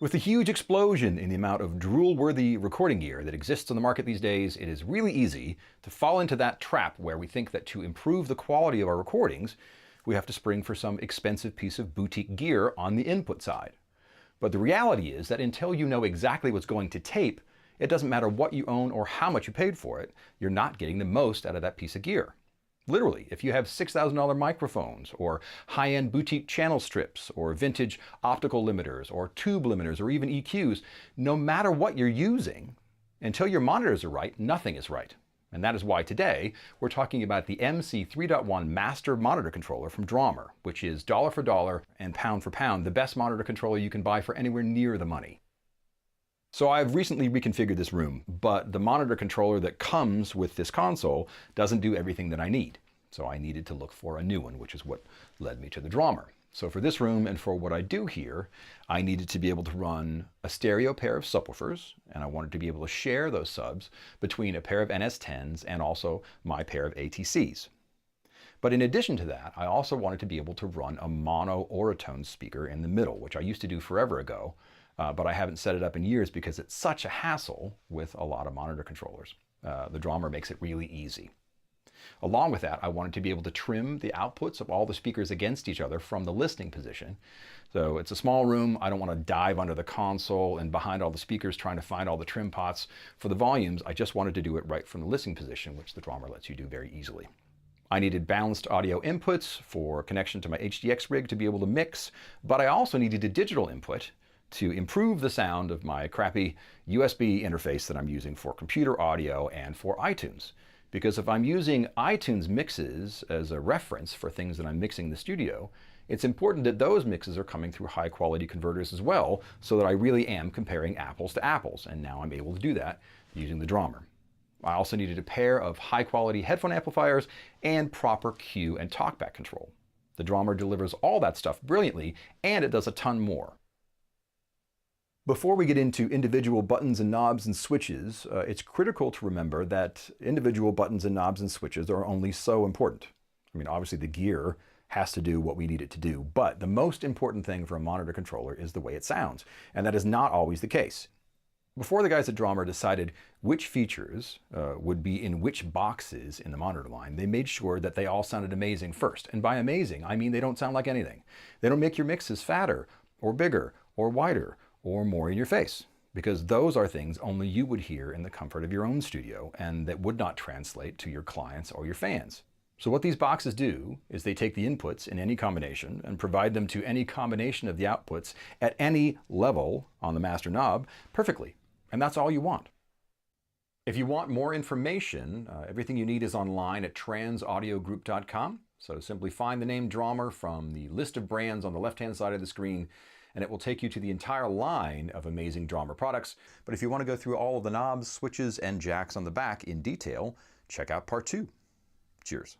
With the huge explosion in the amount of drool-worthy recording gear that exists on the market these days, it is really easy to fall into that trap where we think that to improve the quality of our recordings, we have to spring for some expensive piece of boutique gear on the input side. But the reality is that until you know exactly what's going to tape, it doesn't matter what you own or how much you paid for it, you're not getting the most out of that piece of gear. Literally, if you have $6,000 microphones, or high-end boutique channel strips, or vintage optical limiters, or tube limiters, or even EQs, no matter what you're using, until your monitors are right, nothing is right. And that is why today we're talking about the MC3.1 Master Monitor Controller from Drawmer, which is dollar for dollar and pound for pound the best monitor controller you can buy for anywhere near the money. So I've recently reconfigured this room, but the monitor controller that comes with this console doesn't do everything that I need. So I needed to look for a new one, which is what led me to the Drawmer. So for this room and for what I do here, I needed to be able to run a stereo pair of subwoofers, and I wanted to be able to share those subs between a pair of NS10s and also my pair of ATCs. But in addition to that, I also wanted to be able to run a mono Auratone speaker in the middle, which I used to do forever ago, but I haven't set it up in years because it's such a hassle with a lot of monitor controllers. The Drawmer makes it really easy. Along with that, I wanted to be able to trim the outputs of all the speakers against each other from the listening position. So it's a small room. I don't want to dive under the console and behind all the speakers trying to find all the trim pots for the volumes. I just wanted to do it right from the listening position, which the Drawmer lets you do very easily. I needed balanced audio inputs for connection to my HDX rig to be able to mix, but I also needed a digital input to improve the sound of my crappy USB interface that I'm using for computer audio and for iTunes. Because if I'm using iTunes mixes as a reference for things that I'm mixing in the studio, it's important that those mixes are coming through high quality converters as well, so that I really am comparing apples to apples, and now I'm able to do that using the Drawmer. I also needed a pair of high quality headphone amplifiers and proper cue and talkback control. The Drawmer delivers all that stuff brilliantly, and it does a ton more. Before we get into individual buttons and knobs and switches, it's critical to remember that individual buttons and knobs and switches are only so important. I mean, obviously the gear has to do what we need it to do, but the most important thing for a monitor controller is the way it sounds, and that is not always the case. Before the guys at Drawmer decided which features would be in which boxes in the monitor line, they made sure that they all sounded amazing first. And by amazing, I mean they don't sound like anything. They don't make your mixes fatter, or bigger, or wider, or more in your face, because those are things only you would hear in the comfort of your own studio and that would not translate to your clients or your fans. So what these boxes do is they take the inputs in any combination and provide them to any combination of the outputs at any level on the master knob perfectly, and that's all you want. If you want more information, everything you need is online at TransAudioGroup.com. So simply find the name Drawmer from the list of brands on the left-hand side of the screen, and it will take you to the entire line of amazing Drawmer products. But if you want to go through all of the knobs, switches, and jacks on the back in detail, check out part 2. Cheers.